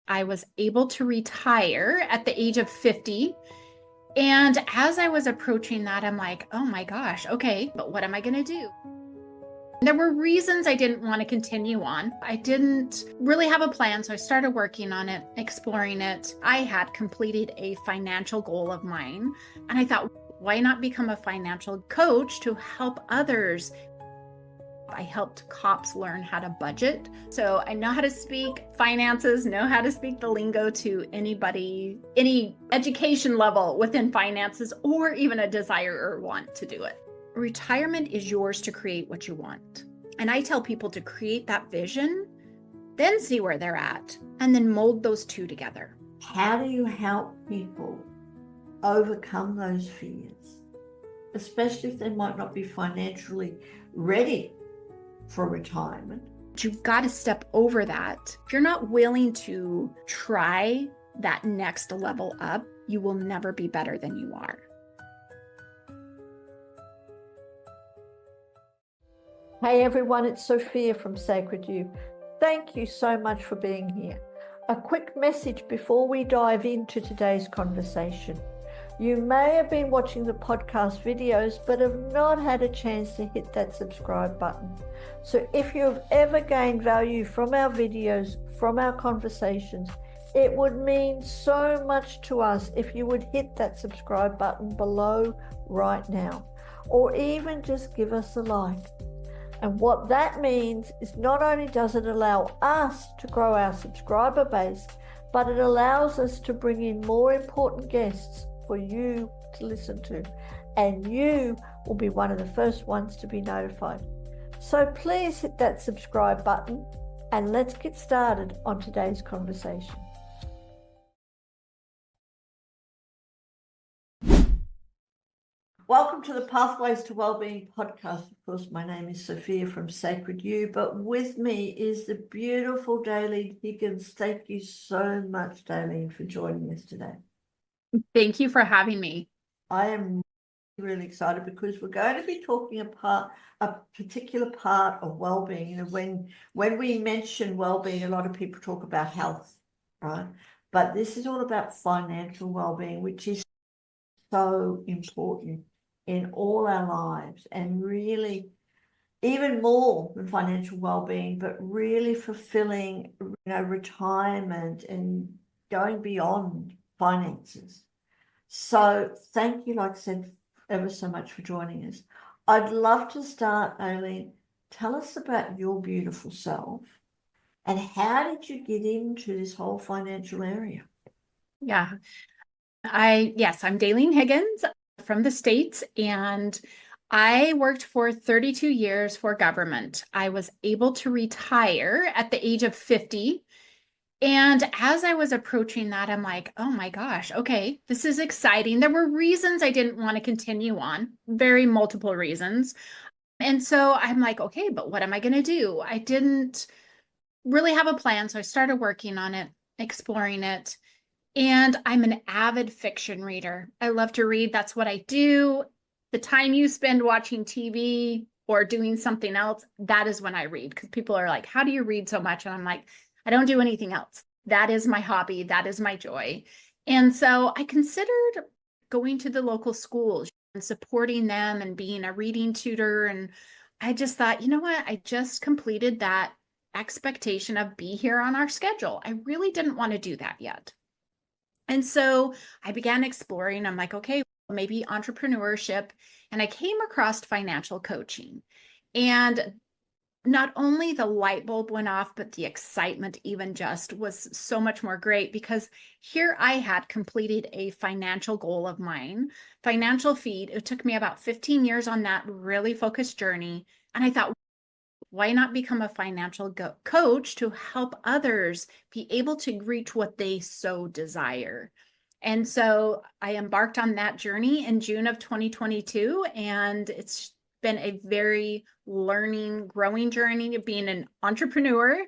I was able to retire at the age of 50. And as I was approaching that, I'm like, oh my gosh, okay, but what am I going to do? There were reasons I didn't want to continue on. I didn't really have a plan, so I started working on it, exploring it. I had completed a financial goal of mine, and I thought, why not become a financial coach to help others? I helped cops learn how to budget. So I know how to speak finances, know how to speak the lingo to anybody, any education level within finances, or even a desire or want to do it. Retirement is yours to create what you want. And I tell people to create that vision, then see where they're at, and then mold those two together. How do you help people overcome those fears, especially if they might not be financially ready for retirement? You've got to step over that. If you're not willing to try that next level up, you will never be better than you are. Hey everyone, it's Sophia from Sacred You. Thank you so much for being here. A quick message before we dive into today's conversation. You may have been watching the podcast videos, but have not had a chance to hit that subscribe button. So if you have ever gained value from our videos, from our conversations, it would mean so much to us if you would hit that subscribe button below right now, or even just give us a like. And what that means is not only does it allow us to grow our subscriber base, but it allows us to bring in more important guests for you to listen to. And you will be one of the first ones to be notified. So please hit that subscribe button and let's get started on today's conversation. Welcome to the Pathways to Wellbeing podcast. Of course, my name is Sophia from Sacred You, but with me is the beautiful Dalene Higgins. Thank you so much, Dalene, for joining us today. Thank you for having me. I am really excited because we're going to be talking about a particular part of wellbeing. You know, when we mention wellbeing, a lot of people talk about health, right? But this is all about financial wellbeing, which is so important in all our lives, and really even more than financial well-being, but really fulfilling, retirement and going beyond finances. So thank you, like I said, ever so much for joining us. I'd love to start, Dalene. Tell us about your beautiful self and how did you get into this whole financial area? Yeah. I'm Dalene Higgins from the States, and I worked for 32 years for government. I was able to retire at the age of 50. And as I was approaching that, I'm like, oh my gosh, okay, this is exciting. There were reasons I didn't want to continue on, very multiple reasons. And so I'm like, okay, but what am I going to do? I didn't really have a plan. So I started working on it, exploring it. And I'm an avid fiction reader. I love to read. That's what I do. The time you spend watching TV or doing something else, that is when I read. Because people are like, how do you read so much? And I'm like, I don't do anything else. That is my hobby. That is my joy. And so I considered going to the local schools and supporting them and being a reading tutor. And I just thought, you know what? I just completed that expectation of be here on our schedule. I really didn't want to do that yet. And so I began exploring. I'm like, okay, maybe entrepreneurship. And I came across financial coaching. And not only the light bulb went off, but the excitement even just was so much more great because here I had completed a financial goal of mine, financial feed. It took me about 15 years on that really focused journey. And I thought, why not become a financial coach to help others be able to reach what they so desire? And so I embarked on that journey in June of 2022, and it's been a very learning, growing journey of being an entrepreneur.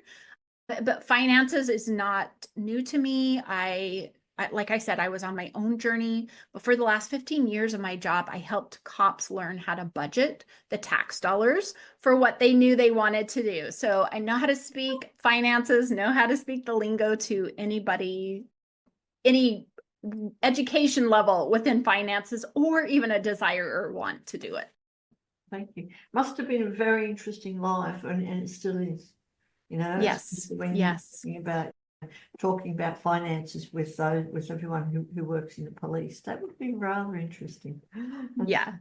But finances is not new to me. I like I said, I was on my own journey, but for the last 15 years of my job, I helped cops learn how to budget the tax dollars for what they knew they wanted to do. So I know how to speak finances, know how to speak the lingo to anybody, any education level within finances, or even a desire or want to do it. Thank you. Must have been a very interesting life, and it still is. You know, Yes. when Yes. you're talking about finances with everyone who works in the police, that would be rather interesting. Yeah.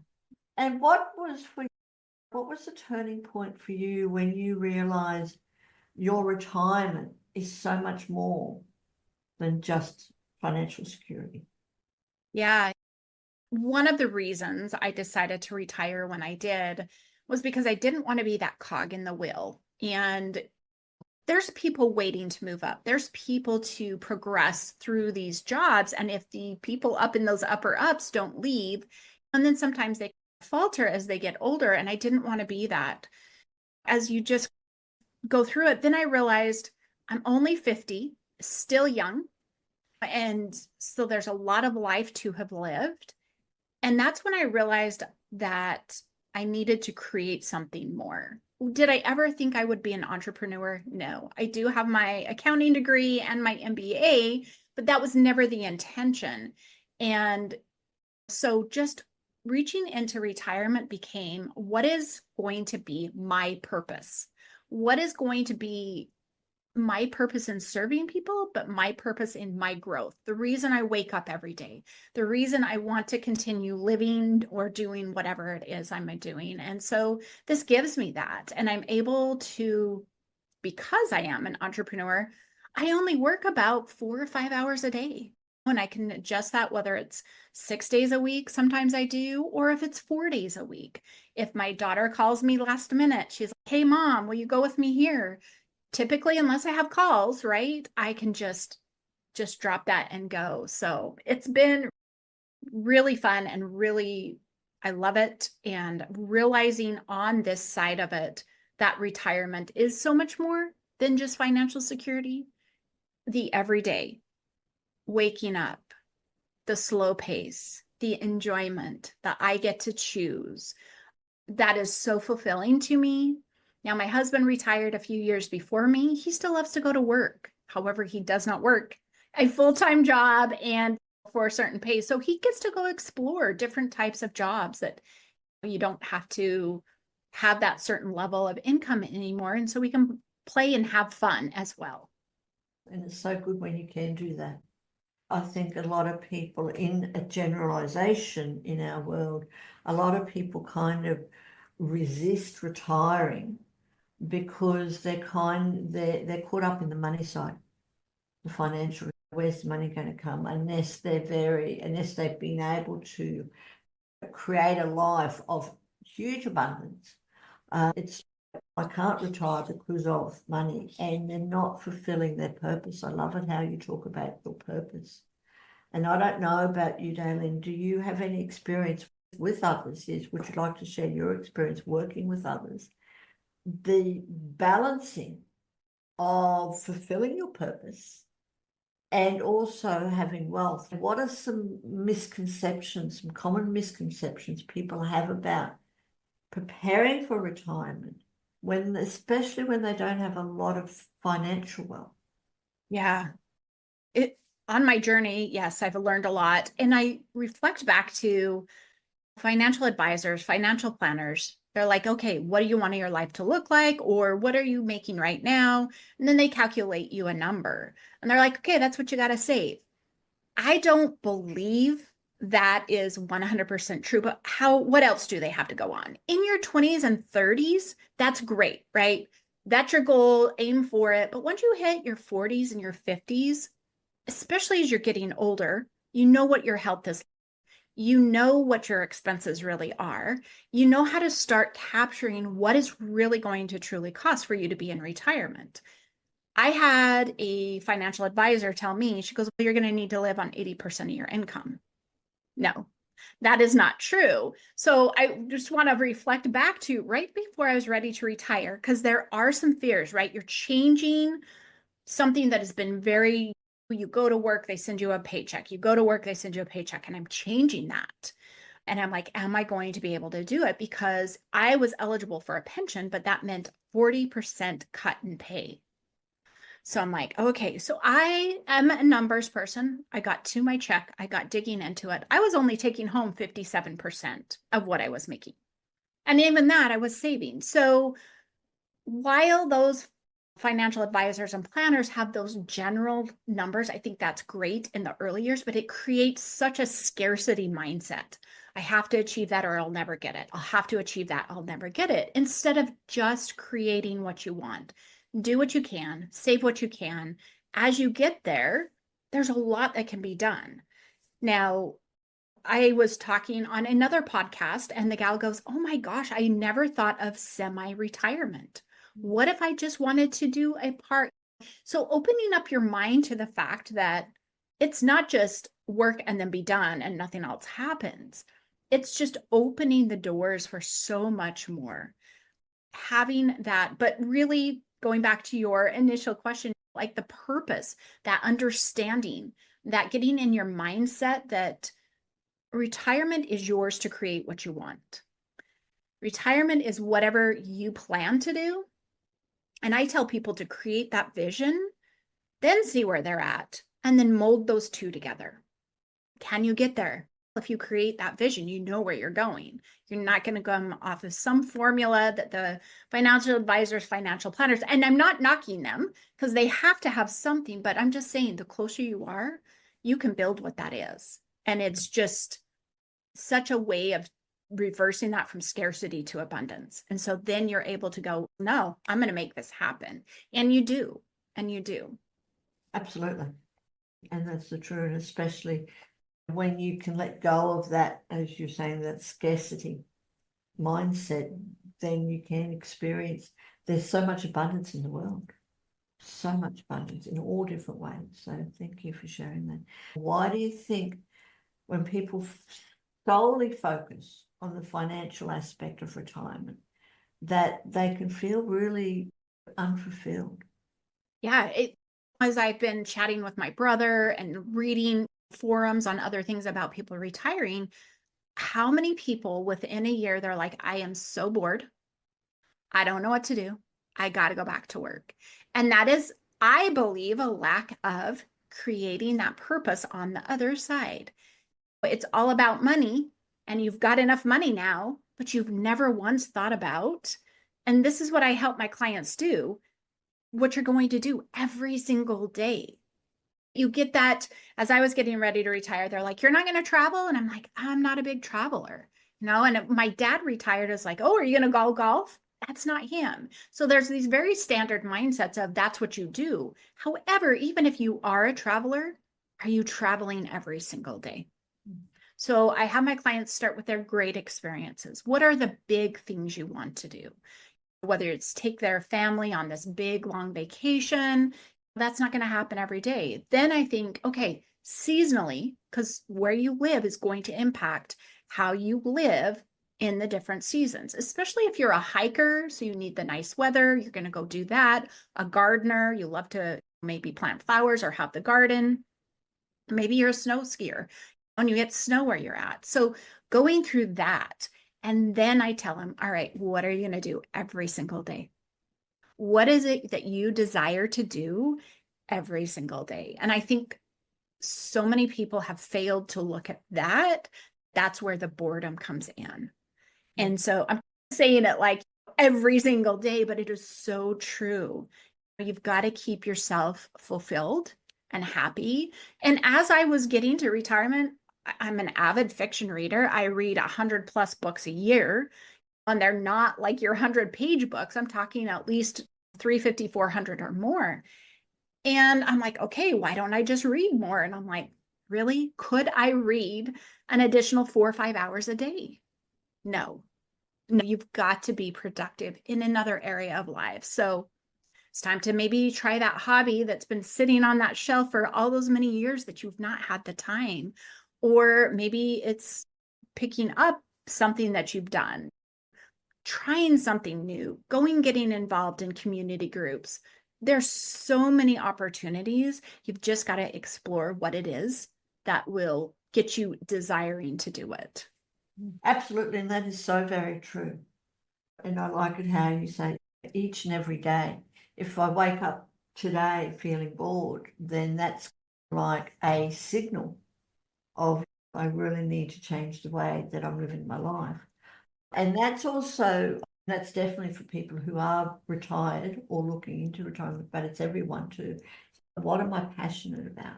And what was the turning point for you when you realized your retirement is so much more than just financial security? Yeah. One of the reasons I decided to retire when I did was because I didn't want to be that cog in the wheel. And there's people waiting to move up. There's people to progress through these jobs. And if the people up in those upper ups don't leave, and then sometimes they falter as they get older. And I didn't want to be that. As you just go through it, then I realized I'm only 50, still young. And so there's a lot of life to have lived. And that's when I realized that I needed to create something more. Did I ever think I would be an entrepreneur? No. I do have my accounting degree and my MBA, but that was never the intention. And so just reaching into retirement became, what is going to be my purpose? What is going to be my purpose in serving people, but my purpose in my growth. The reason I wake up every day, the reason I want to continue living or doing whatever it is I'm doing. And so this gives me that. And I'm able to, because I am an entrepreneur, I only work about 4 or 5 hours a day. And I can adjust that, whether it's 6 days a week, sometimes I do, or if it's 4 days a week. If my daughter calls me last minute, she's like, hey, mom, will you go with me here? Typically, unless I have calls, right, I can just drop that and go. So it's been really fun and really, I love it. And realizing on this side of it that retirement is so much more than just financial security. The everyday, waking up, the slow pace, the enjoyment that I get to choose, that is so fulfilling to me. Now, my husband retired a few years before me. He still loves to go to work. However, he does not work a full-time job and for a certain pay. So he gets to go explore different types of jobs that you don't have to have that certain level of income anymore. And so we can play and have fun as well. And it's so good when you can do that. I think a lot of people, in a generalization in our world, a lot of people kind of resist retiring because they're caught up in the money side, the financial. Where's the money going to come? Unless they've been able to create a life of huge abundance. It's I can't retire because of money, and they're not fulfilling their purpose. I love it how you talk about your purpose. And I don't know about you, Dalene. Do you have any experience with others? Yes, would you like to share your experience working with others? The balancing of fulfilling your purpose and also having wealth. What are some misconceptions, some common misconceptions people have about preparing for retirement, especially when they don't have a lot of financial wealth? Yeah. On my journey, yes, I've learned a lot. And I reflect back to financial advisors, financial planners. They're like, okay, what do you want your life to look like? Or what are you making right now? And then they calculate you a number. And they're like, okay, that's what you got to save. I don't believe that is 100% true, but what else do they have to go on? In your 20s and 30s, that's great, right? That's your goal, aim for it. But once you hit your 40s and your 50s, especially as you're getting older, you know what your health is. You know what your expenses really are. You know how to start capturing what is really going to truly cost for you to be in retirement. I had a financial advisor tell me, she goes, well, you're going to need to live on 80% of your income. No, that is not true. So I just want to reflect back to right before I was ready to retire, because there are some fears, right? You're changing something that has been very You go to work, they send you a paycheck. You go to work, they send you a paycheck. And I'm changing that. And I'm like, am I going to be able to do it? Because I was eligible for a pension, but that meant 40% cut in pay. So I'm like, okay, so I am a numbers person. I got to my check, I got digging into it. I was only taking home 57% of what I was making. And even that I was saving. So while those financial advisors and planners have those general numbers, I think that's great in the early years, but it creates such a scarcity mindset. I have to achieve that or I'll never get it. I'll have to achieve that. I'll never get it. Instead of just creating what you want, do what you can, save what you can. As you get there, there's a lot that can be done. Now, I was talking on another podcast and the gal goes, oh my gosh, I never thought of semi-retirement. What if I just wanted to do a part? So opening up your mind to the fact that it's not just work and then be done and nothing else happens. It's just opening the doors for so much more. Having that, but really going back to your initial question, like the purpose, that understanding, that getting in your mindset that retirement is yours to create what you want. Retirement is whatever you plan to do. And I tell people to create that vision, then see where they're at, and then mold those two together. Can you get there? If you create that vision, you know where you're going. You're not going to come off of some formula that the financial advisors, financial planners, and I'm not knocking them because they have to have something, but I'm just saying the closer you are, you can build what that is. And it's just such a way of reversing that from scarcity to abundance. And so then you're able to go, no, I'm going to make this happen. And you do. And you do. Absolutely. And that's the truth, and especially when you can let go of that, as you're saying, that scarcity mindset, then you can experience, there's so much abundance in the world, so much abundance in all different ways. So thank you for sharing that. Why do you think when people solely focus on the financial aspect of retirement, that they can feel really unfulfilled? Yeah. As I've been chatting with my brother and reading forums on other things about people retiring, how many people within a year, they're like, I am so bored. I don't know what to do. I got to go back to work. And that is, I believe, a lack of creating that purpose on the other side. It's all about money, and you've got enough money now, but you've never once thought about, and this is what I help my clients do, what you're going to do every single day. You get that. As I was getting ready to retire, they're like, you're not going to travel? And I'm like, I'm not a big traveler. And my dad retired as like, oh, are you going to go golf? That's not him. So there's these very standard mindsets of that's what you do. However, even if you are a traveler, are you traveling every single day? So I have my clients start with their great experiences. What are the big things you want to do? Whether it's take their family on this big long vacation, that's not going to happen every day. Then I think, okay, seasonally, because where you live is going to impact how you live in the different seasons, especially if you're a hiker. So you need the nice weather. You're going to go do that. A gardener, you love to maybe plant flowers or have the garden. Maybe you're a snow skier and you get snow where you're at. So going through that. And then I tell them, all right, what are you going to do every single day? What is it that you desire to do every single day? And I think so many people have failed to look at that. That's where the boredom comes in. And so I'm saying it like every single day, but it is so true. You've got to keep yourself fulfilled and happy. And as I was getting to retirement, I'm an avid fiction reader. I read 100+ books a year, and they're not like your 100-page books. I'm talking at least 350, 400 or more. And I'm like, okay, why don't I just read more? And I'm like, really? Could I read an additional 4 or 5 hours a day? No. No, you've got to be productive in another area of life. So it's time to maybe try that hobby that's been sitting on that shelf for all those many years that you've not had the time. Or maybe it's picking up something that you've done, trying something new, getting involved in community groups, there's so many opportunities. You've just got to explore what it is that will get you desiring to do it. Absolutely, and that is so very true. And I like it how you say each and every day. If I wake up today feeling bored, then that's like a signal of I really need to change the way that I'm living my life. And that's definitely for people who are retired or looking into retirement, but it's everyone too. What am I passionate about?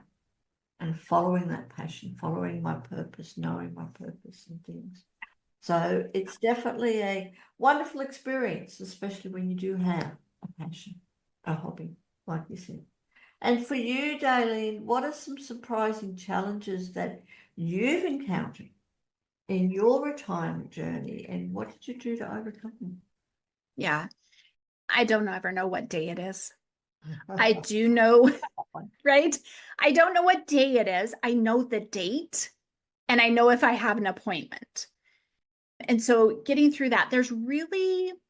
And following that passion, following my purpose, knowing my purpose and things. So it's definitely a wonderful experience, especially when you do have a passion, a hobby, like you said. And for you, Dalene, what are some surprising challenges that you've encountered in your retirement journey, and what did you do to overcome them? Yeah, I don't ever know what day it is. I do know, right? I don't know what day it is. I know the date and I know if I have an appointment. And so getting through that,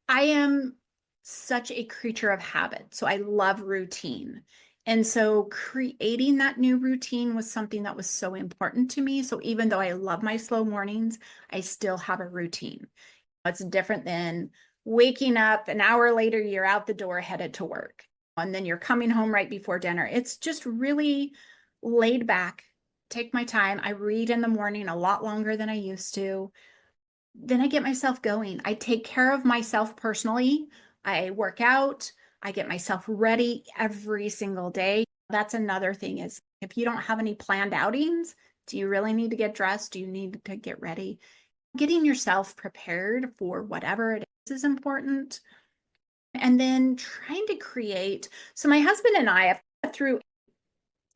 I am such a creature of habit. So I love routine. And so creating that new routine was something that was so important to me. So even though I love my slow mornings, I still have a routine. It's different than waking up an hour later, you're out the door headed to work, and then you're coming home right before dinner. It's just really laid back, take my time. I read in the morning a lot longer than I used to. Then I get myself going. I take care of myself personally. I work out. I get myself ready every single day. That's another thing is if you don't have any planned outings, do you really need to get dressed? Do you need to get ready? Getting yourself prepared for whatever it is important. And then trying to create. So my husband and I have through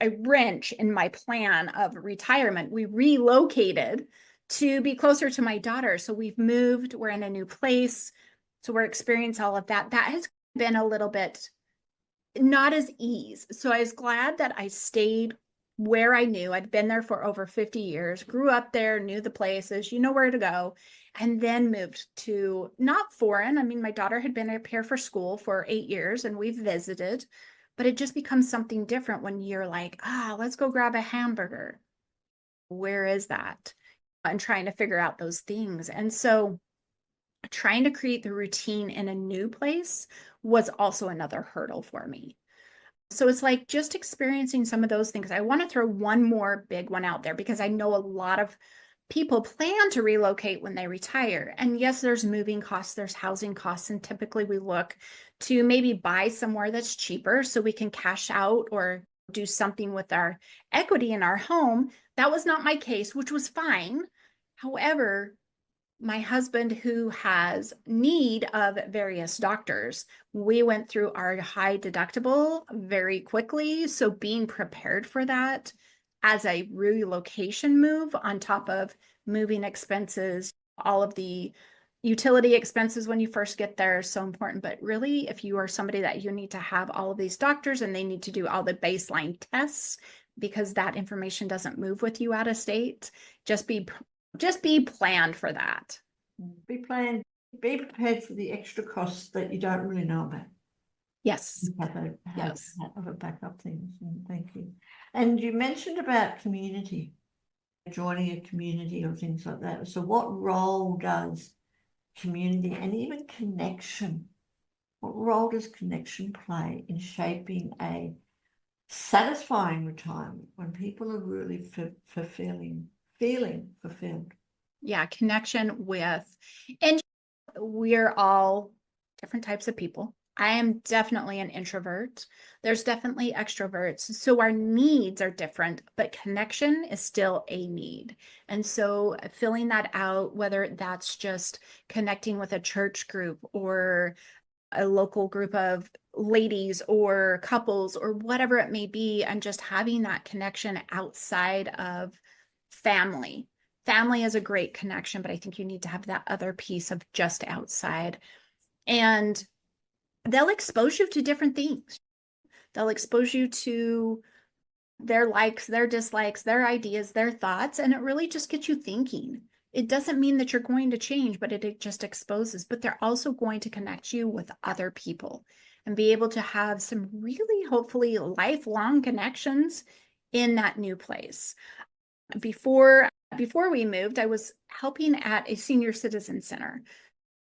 a wrench in my plan of retirement. We relocated to be closer to my daughter. So we've moved, we're in a new place. So we're experiencing all of that. That has been a little bit not as ease. So I was glad that I stayed where I knew. I'd been there for over 50 years, grew up there, knew the places, you know where to go, and then moved to not foreign. I mean, my daughter had been up here for school for 8 years and we've visited, but it just becomes something different when you're like, let's go grab a hamburger. Where is that? And trying to figure out those things. And so trying to create the routine in a new place was also another hurdle for me. So it's like just experiencing some of those things. I want to throw one more big one out there because I know a lot of people plan to relocate when they retire. And yes, there's moving costs, there's housing costs, and typically we look to maybe buy somewhere that's cheaper so we can cash out or do something with our equity in our home. That was not my case, which was fine. However, my husband, who has need of various doctors, we went through our high deductible very quickly. So being prepared for that as a relocation move on top of moving expenses, all of the utility expenses when you first get there is so important. But really, if you are somebody that you need to have all of these doctors and they need to do all the baseline tests because that information doesn't move with you out of state, just be planned for that. Be prepared for the extra costs that you don't really know about. Yes. Have a backup things. Thank you. And you mentioned about community, joining a community or things like that. So what role does community and even connection, what role does connection play in shaping a satisfying retirement when people are really feeling fulfilled? Yeah, connection with, and we're all different types of people. I am definitely an introvert. There's definitely extroverts. So our needs are different, but connection is still a need. And so filling that out, whether that's just connecting with a church group or a local group of ladies or couples or whatever it may be, and just having that connection outside of family. Family is a great connection, but I think you need to have that other piece of just outside. And they'll expose you to different things. They'll expose you to their likes, their dislikes, their ideas, their thoughts, and it really just gets you thinking. It doesn't mean that you're going to change, but it just exposes. But they're also going to connect you with other people. and be able to have some really, hopefully, lifelong connections in that new place. Before we moved, I was helping at a senior citizen center.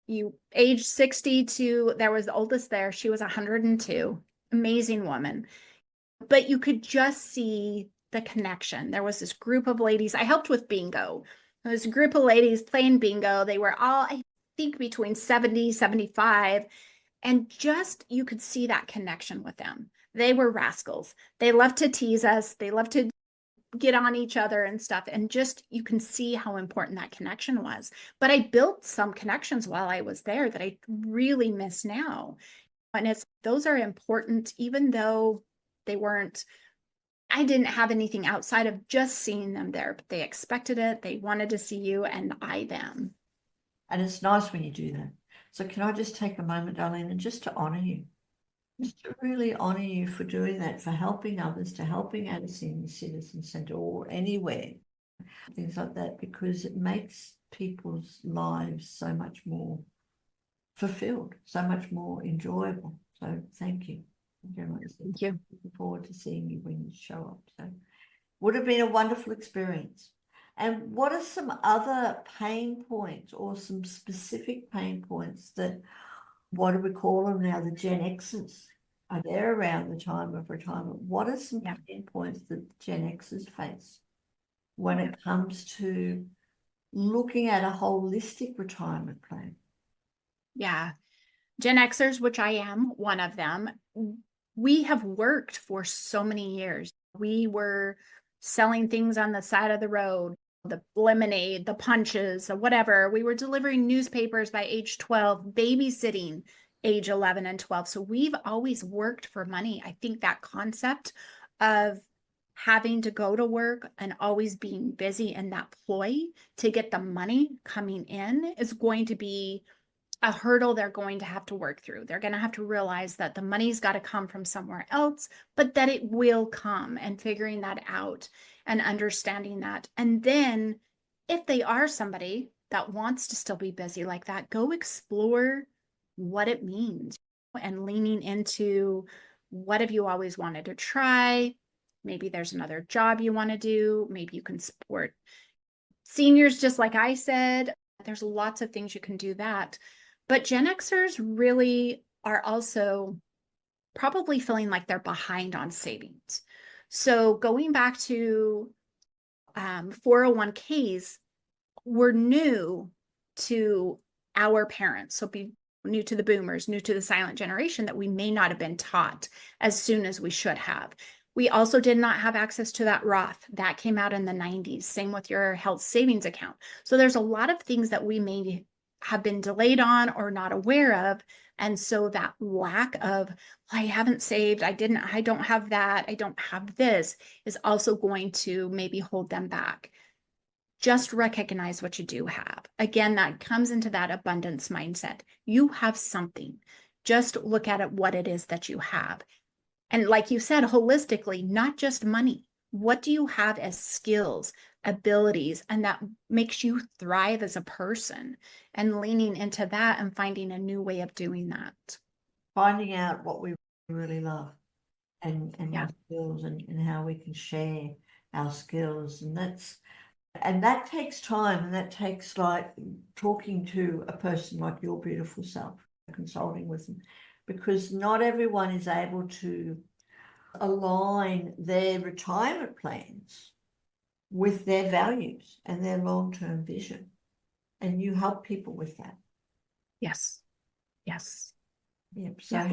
You age 62, there was the oldest there. She was 102. Amazing woman. But you could just see the connection. There was this group of ladies. I helped with bingo. There was a group of ladies playing bingo. They were all, I think, between 70, 75. And just you could see that connection with them. They were rascals. They loved to tease us. They loved to get on each other and stuff. And just you can see how important that connection was. But I built some connections while I was there that I really miss now. And those are important, even though they weren't, I didn't have anything outside of just seeing them there, but they expected it. They wanted to see you and I them. And it's nice when you do that. So can I just take a moment, Dalene, and just to honor you, just to really honor you for doing that, for helping others, to helping at a senior citizen center or anywhere, things like that, because it makes people's lives so much more fulfilled, so much more enjoyable. So thank you. Thank you. Looking forward to seeing you when you show up. So would have been a wonderful experience. And what are some other pain points or some specific pain points that, what do we call them now, the Gen Xers are there around the time of retirement? What are some pain points that Gen Xers face when it comes to looking at a holistic retirement plan? Yeah. Gen Xers, which I am one of them, we have worked for so many years. We were selling things on the side of the road, the lemonade, the punches, the whatever. We were delivering newspapers by age 12, babysitting age 11 and 12. So we've always worked for money. I think that concept of having to go to work and always being busy in that ploy to get the money coming in is going to be a hurdle they're going to have to work through. They're going to have to realize that the money's got to come from somewhere else, but that it will come, and figuring that out and understanding that. And then if they are somebody that wants to still be busy like that, go explore what it means and leaning into what have you always wanted to try. Maybe there's another job you want to do. Maybe you can support seniors, just like I said. There's lots of things you can do that. But Gen Xers really are also probably feeling like they're behind on savings. So going back to 401ks were new to our parents. So be new to the boomers, new to the silent generation, that we may not have been taught as soon as we should have. We also did not have access to that Roth. That came out in the 90s. Same with your health savings account. So there's a lot of things that we may have been delayed on or not aware of. And so that lack of, I haven't saved, I don't have that, I don't have this, is also going to maybe hold them back. Just recognize what you do have. Again, that comes into that abundance mindset. You have something. Just look at it, what it is that you have. And like you said, holistically, not just money. What do you have as skills, abilities, and that makes you thrive as a person, and leaning into that and finding a new way of doing that. Finding out what we really love and our skills and how we can share our skills. And that takes time, and that takes like talking to a person like your beautiful self, consulting with them, because not everyone is able to align their retirement plans with their values and their long-term vision. And you help people with that. Yes. Yes. Yep. So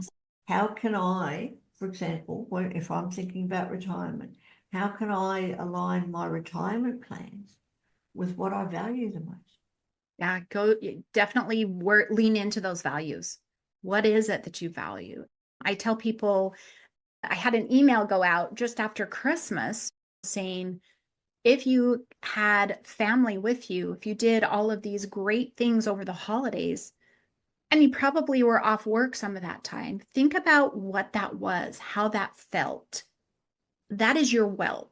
how can I, for example, if I'm thinking about retirement, how can I align my retirement plans with what I value the most? Yeah, definitely lean into those values. What is it that you value? I tell people, I had an email go out just after Christmas saying, if you had family with you, if you did all of these great things over the holidays, and you probably were off work some of that time, think about what that was, how that felt. That is your wealth.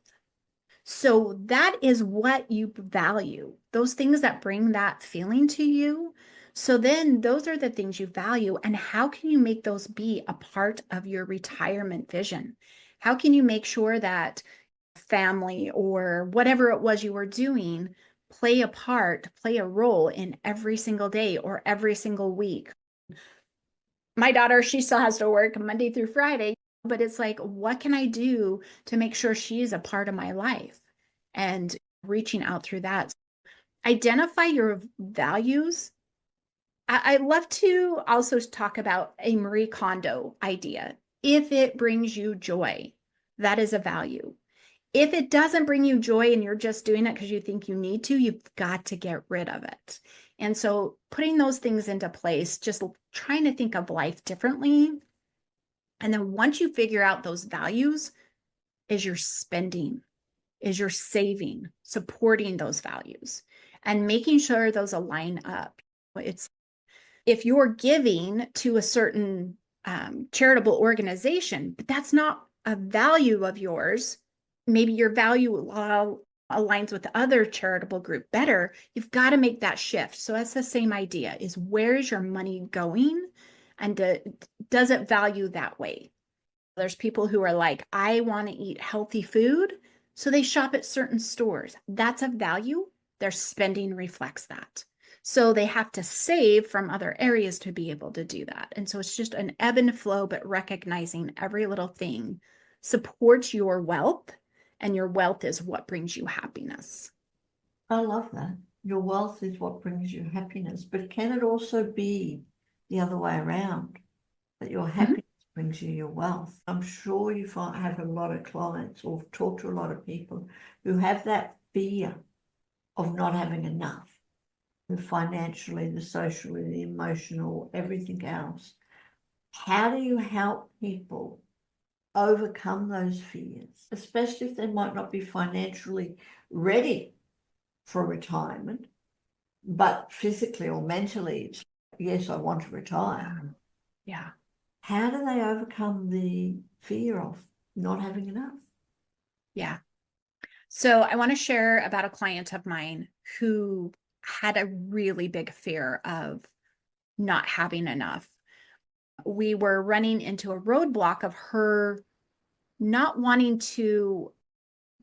So that is what you value, those things that bring that feeling to you. So then those are the things you value. And how can you make those be a part of your retirement vision? How can you make sure that family or whatever it was you were doing play a part, play a role in every single day or every single week? My daughter, she still has to work Monday through Friday, but it's like, what can I do to make sure she's a part of my life? And reaching out through that. Identify your values. I love to also talk about a Marie Kondo idea. If it brings you joy, that is a value. If it doesn't bring you joy and you're just doing it because you think you need to, you've got to get rid of it. And so putting those things into place, just trying to think of life differently. And then once you figure out those values, is your spending, is your saving, supporting those values, and making sure those align up. It's if you're giving to a certain charitable organization, but that's not a value of yours, maybe your value aligns with the other charitable group better, you've got to make that shift. So that's the same idea, is where is your money going, and does it value that way? There's people who are like, I want to eat healthy food, so they shop at certain stores. That's a value. Their spending reflects that. So they have to save from other areas to be able to do that. And so it's just an ebb and flow, but recognizing every little thing supports your wealth, and your wealth is what brings you happiness. I love that. Your wealth is what brings you happiness, but can it also be the other way around, that your happiness brings you your wealth? I'm sure you have a lot of clients or talk to a lot of people who have that fear of not having enough, the financially, the socially, the emotional, everything else. How do you help people overcome those fears, especially if they might not be financially ready for retirement, but physically or mentally, it's, yes, I want to retire. Yeah. How do they overcome the fear of not having enough? Yeah. So I want to share about a client of mine who had a really big fear of not having enough. We were running into a roadblock of her not wanting to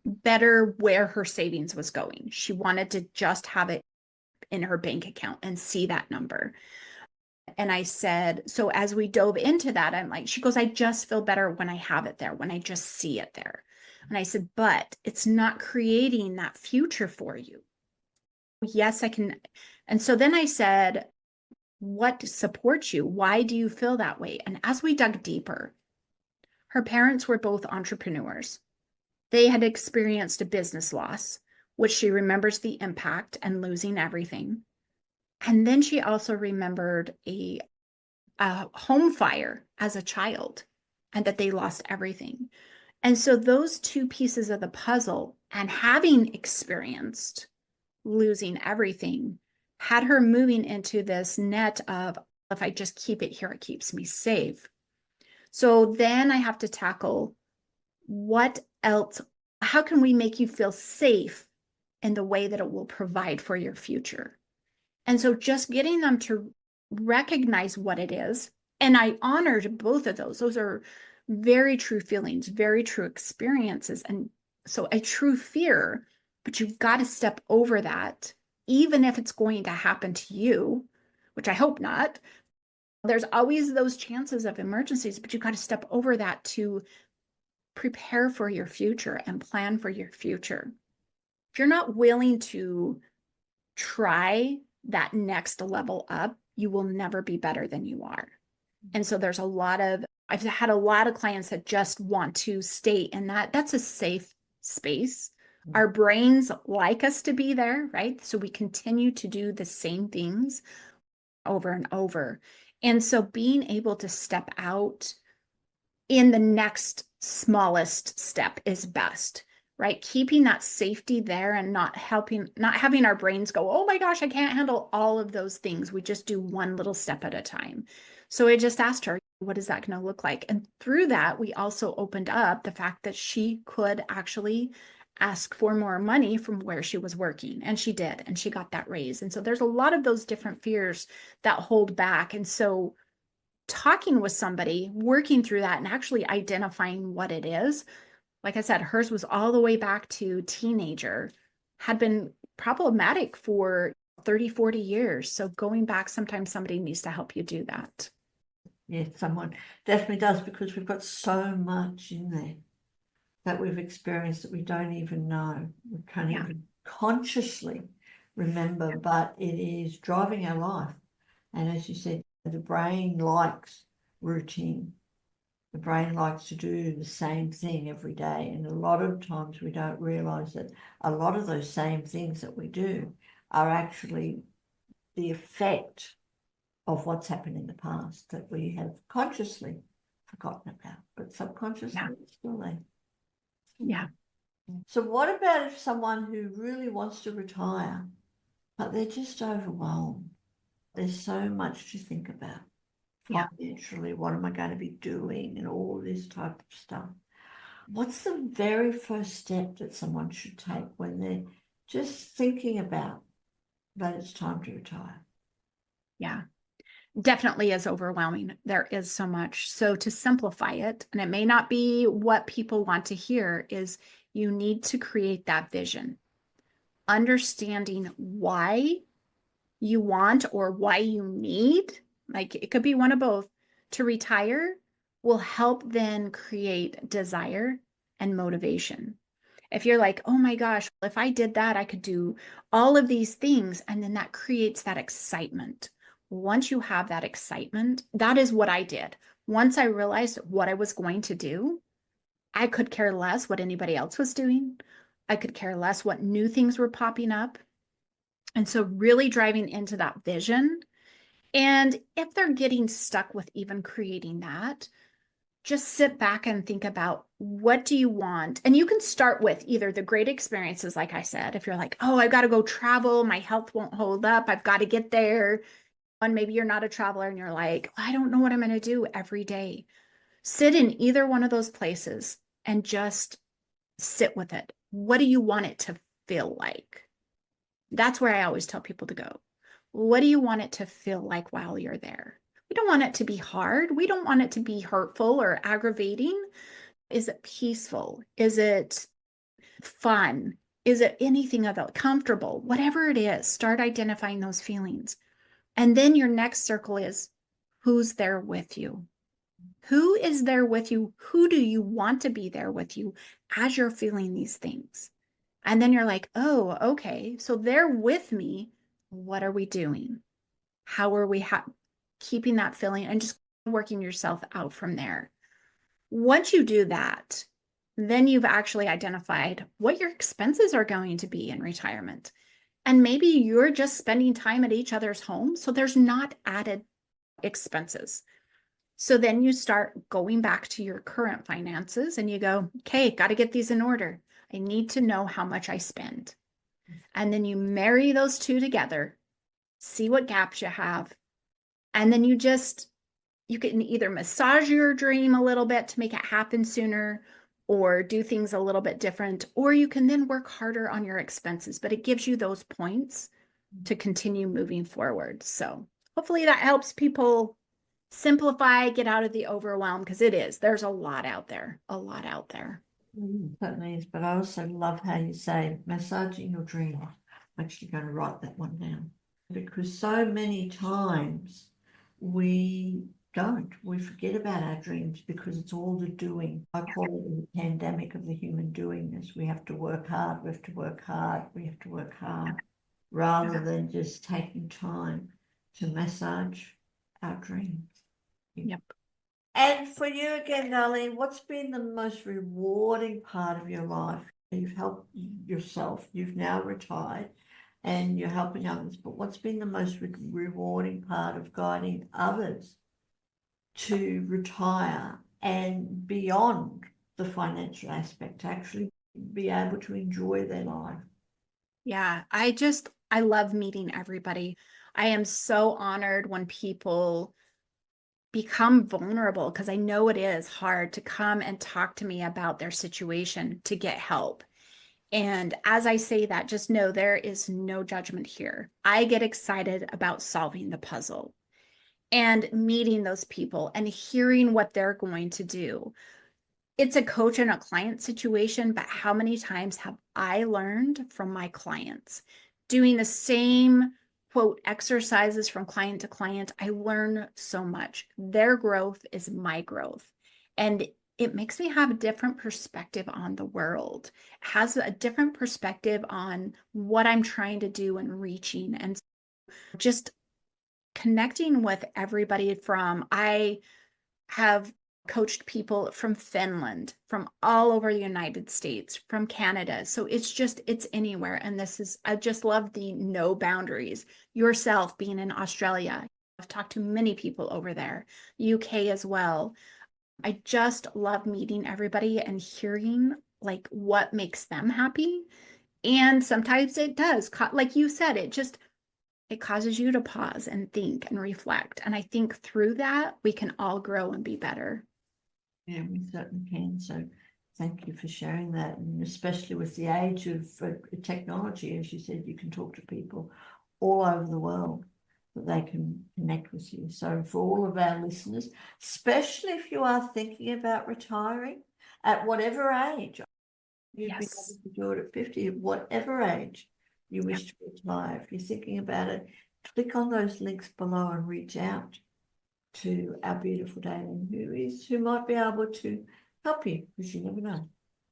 better where her savings was going. She wanted to just have it in her bank account and see that number. And I said, so as we dove into that, I'm like, she goes, I just feel better when I have it there, when I just see it there. And I said, but it's not creating that future for you. Yes, I can. And so then I said, what supports you? Why do you feel that way? And as we dug deeper, her parents were both entrepreneurs. They had experienced a business loss, which she remembers the impact and losing everything. And then she also remembered a home fire as a child, and that they lost everything. And so those two pieces of the puzzle, and having experienced losing everything, had her moving into this net of, if I just keep it here, it keeps me safe. So then I have to tackle, what else? How can we make you feel safe in the way that it will provide for your future? And so just getting them to recognize what it is. And I honored both of those. Those are very true feelings, very true experiences. And so a true fear, but you've got to step over that, even if it's going to happen to you, which I hope not. There's always those chances of emergencies, but you've got to step over that to prepare for your future and plan for your future. If you're not willing to try that next level up, you will never be better than you are. And so I've had a lot of clients that just want to stay in that's a safe space. Our brains like us to be there, right? So we continue to do the same things over and over. And so being able to step out in the next smallest step is best, right? Keeping that safety there and not having our brains go, oh my gosh, I can't handle all of those things. We just do one little step at a time. So I just asked her, what is that going to look like? And through that, we also opened up the fact that she could actually ask for more money from where she was working. And she did, and she got that raise. And so there's a lot of those different fears that hold back. And so talking with somebody, working through that, and actually identifying what it is, like I said, hers was all the way back to teenager, had been problematic for 30, 40 years. So going back, sometimes somebody needs to help you do that. Yeah, someone definitely does, because we've got so much in there that we've experienced that we don't even know. We can't even consciously remember, but it is driving our life. And as you said, the brain likes routine. The brain likes to do the same thing every day. And a lot of times we don't realize that a lot of those same things that we do are actually the effect of what's happened in the past that we have consciously forgotten about, but subconsciously it's still there. Yeah. So what about if someone who really wants to retire, but they're just overwhelmed? There's so much to think about. Yeah. Financially, what am I going to be doing, and all this type of stuff. What's the very first step that someone should take when they're just thinking about that it's time to retire? Yeah. Definitely is overwhelming. There is so much. So to simplify it, and it may not be what people want to hear, is you need to create that vision. Understanding why you want or why you need, like it could be one of both, to retire will help then create desire and motivation. If you're like, oh my gosh, if I did that, I could do all of these things. And then that creates that excitement. Once you have that excitement, that is what I did. Once I realized what I was going to do, I could care less what anybody else was doing. I could care less what new things were popping up. And so, really driving into that vision. And if they're getting stuck with even creating that, just sit back and think about, what do you want? And you can start with either the great experiences, like I said, if you're like, oh, I've got to go travel, my health won't hold up, I've got to get there. And maybe you're not a traveler and you're like, I don't know what I'm going to do every day. Sit in either one of those places and just sit with it. What do you want it to feel like? That's where I always tell people to go. What do you want it to feel like while you're there? We don't want it to be hard. We don't want it to be hurtful or aggravating. Is it peaceful? Is it fun? Is it anything about comfortable? Whatever it is, start identifying those feelings. And then your next circle is, who's there with you? Who is there with you? Who do you want to be there with you as you're feeling these things? And then you're like, oh, okay. So they're with me. What are we doing? How are we keeping that feeling, and just working yourself out from there? Once you do that, then you've actually identified what your expenses are going to be in retirement. And maybe you're just spending time at each other's home, so there's not added expenses. So then you start going back to your current finances and you go, okay, got to get these in order. I need to know how much I spend. And then you marry those two together, see what gaps you have. And then you can either massage your dream a little bit to make it happen sooner, or do things a little bit different, or you can then work harder on your expenses. But it gives you those points to continue moving forward. So hopefully that helps people simplify, get out of the overwhelm, because there's a lot out there, a lot out there. Certainly is, but I also love how you say massaging your dream. I'm actually going to write that one down, because so many times we forget about our dreams because it's all the doing. I call it the pandemic of the human doingness. We have to work hard, we have to work hard, we have to work hard, rather than just taking time to massage our dreams. Yep. And for you again, Dalene, what's been the most rewarding part of your life? You've helped yourself, you've now retired, and you're helping others, but what's been the most rewarding part of guiding others to retire and beyond the financial aspect, to actually be able to enjoy their life? Yeah, I love meeting everybody. I am so honored when people become vulnerable, because I know it is hard to come and talk to me about their situation to get help. And as I say that, just know there is no judgment here. I get excited about solving the puzzle and meeting those people and hearing what they're going to do. It's a coach and a client situation, but how many times have I learned from my clients doing the same quote exercises from client to client? I learn so much. Their growth is my growth. And it makes me have a different perspective on the world, it has a different perspective on what I'm trying to do and reaching. And just connecting with everybody I have coached people from Finland, from all over the United States, from Canada. So it's anywhere. And I just love the no boundaries. Yourself being in Australia, I've talked to many people over there, UK as well. I just love meeting everybody and hearing like what makes them happy. And sometimes it does, like you said, it causes you to pause and think and reflect. And I think through that, we can all grow and be better. Yeah, we certainly can. So thank you for sharing that. And especially with the age of technology, as you said, you can talk to people all over the world that they can connect with you. So for all of our listeners, especially if you are thinking about retiring at whatever age, you'd be able to do it at 50, at whatever age you wish to retire. If you're thinking about it, click on those links below and reach out to our beautiful Dalene, who might be able to help you, because you never know.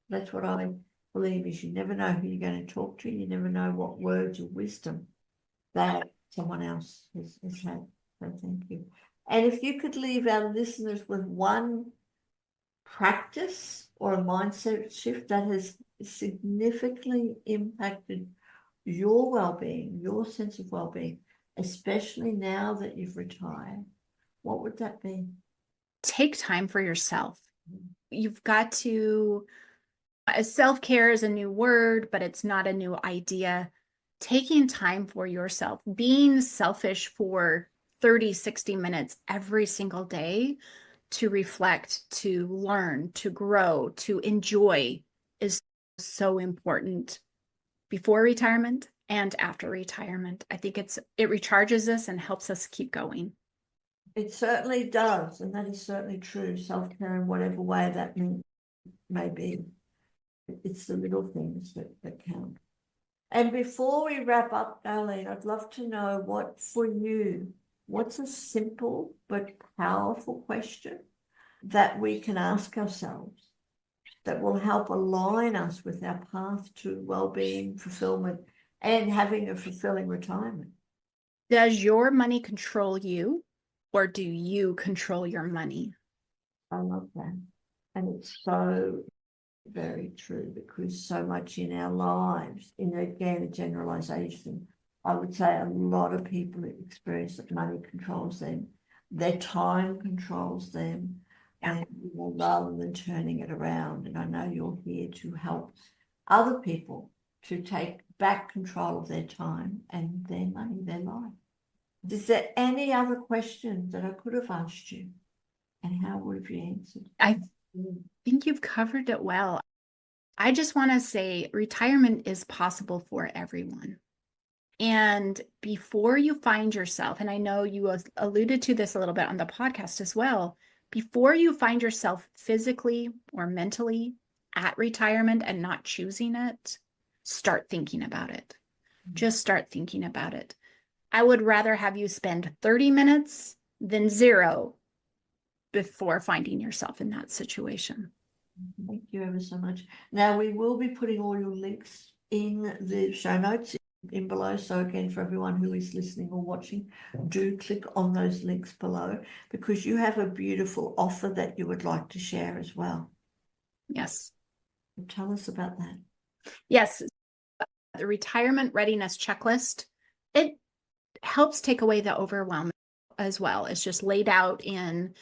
That's what I believe, is you never know who you're going to talk to. You never know what words of wisdom that someone else has had. So thank you. And if you could leave our listeners with one practice or a mindset shift that has significantly impacted your well-being, your sense of well-being, especially now that you've retired, what would that be? Take time for yourself. You've got to, self-care is a new word, but it's not a new idea. Taking time for yourself, being selfish for 30, 60 minutes every single day to reflect, to learn, to grow, to enjoy is so important before retirement and after retirement. I think it recharges us and helps us keep going. It certainly does, and that is certainly true. Self-care in whatever way that may be. It's the little things that count. And before we wrap up, Dalene, I'd love to know what's a simple but powerful question that we can ask ourselves that will help align us with our path to well-being, fulfillment, and having a fulfilling retirement. Does your money control you, or do you control your money? I love that. And it's so very true, because so much in our lives, again, a generalization, I would say a lot of people experience that money controls them, their time controls them, and rather than turning it around. And I know you're here to help other people to take back control of their time and their money, their life. Is there any other questions that I could have asked you? And how would have you answered? I think you've covered it well. I just want to say retirement is possible for everyone. And before you find yourself, and I know you alluded to this a little bit on the podcast as well, before you find yourself physically or mentally at retirement and not choosing it, start thinking about it. Just start thinking about it. I would rather have you spend 30 minutes than 0 before finding yourself in that situation. Thank you ever so much. Now, we will be putting all your links in the show notes in below. So again, for everyone who is listening or watching, do click on those links below, because you have a beautiful offer that you would like to share as well. Yes. Tell us about that. Yes. The retirement readiness checklist, it helps take away the overwhelm as well. It's just laid out in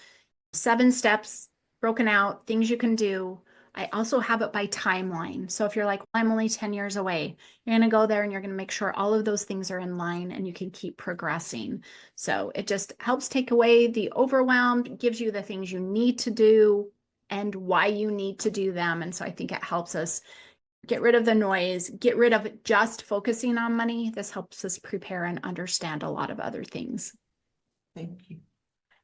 7 steps, broken out, things you can do. I also have it by timeline. So if you're like, well, I'm only 10 years away, you're going to go there and you're going to make sure all of those things are in line and you can keep progressing. So it just helps take away the overwhelm, gives you the things you need to do and why you need to do them. And so I think it helps us get rid of the noise, get rid of just focusing on money. This helps us prepare and understand a lot of other things. Thank you.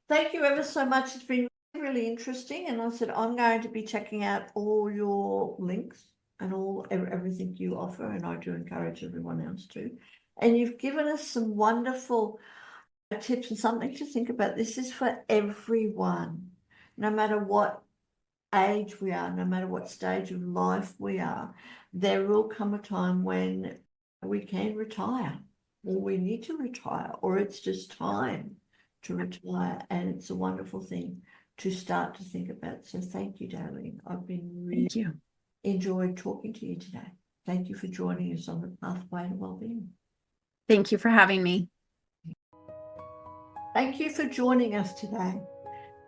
Thank you ever so much. It's been really interesting. And I said, I'm going to be checking out all your links and everything you offer. And I do encourage everyone else to. And you've given us some wonderful tips and something to think about. This is for everyone, no matter what age we are, no matter what stage of life we are. There will come a time when we can retire, or we need to retire, or it's just time to retire. And it's a wonderful thing to start to think about. So thank you, Dalene. I've been really enjoyed talking to you today. Thank you for joining us on the pathway to wellbeing. Thank you for having me. Thank you for joining us today.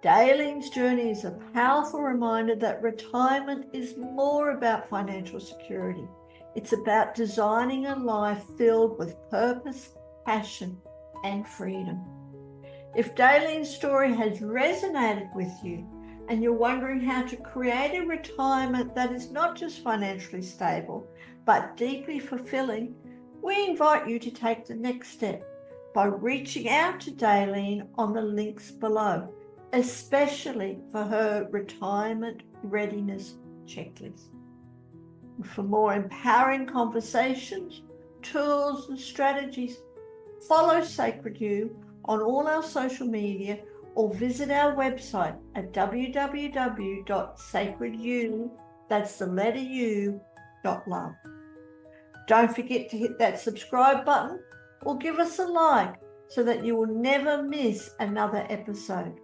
Dalene's journey is a powerful reminder that retirement is more about financial security. It's about designing a life filled with purpose, passion, and freedom. If Dalene's story has resonated with you and you're wondering how to create a retirement that is not just financially stable, but deeply fulfilling, we invite you to take the next step by reaching out to Dalene on the links below, especially for her retirement readiness checklist. For more empowering conversations, tools, and strategies, follow Sacred You on all our social media or visit our website at www.sacredu, that's the letter U.love. Don't forget to hit that subscribe button or give us a like so that you will never miss another episode.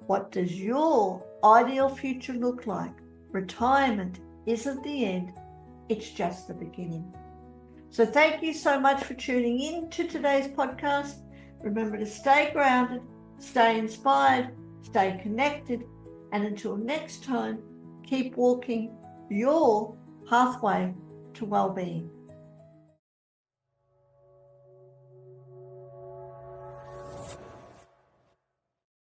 What does your ideal future look like? Retirement isn't the end, it's just the beginning. So thank you so much for tuning in to today's podcast. Remember to stay grounded, stay inspired, stay connected, and until next time, keep walking your pathway to well-being.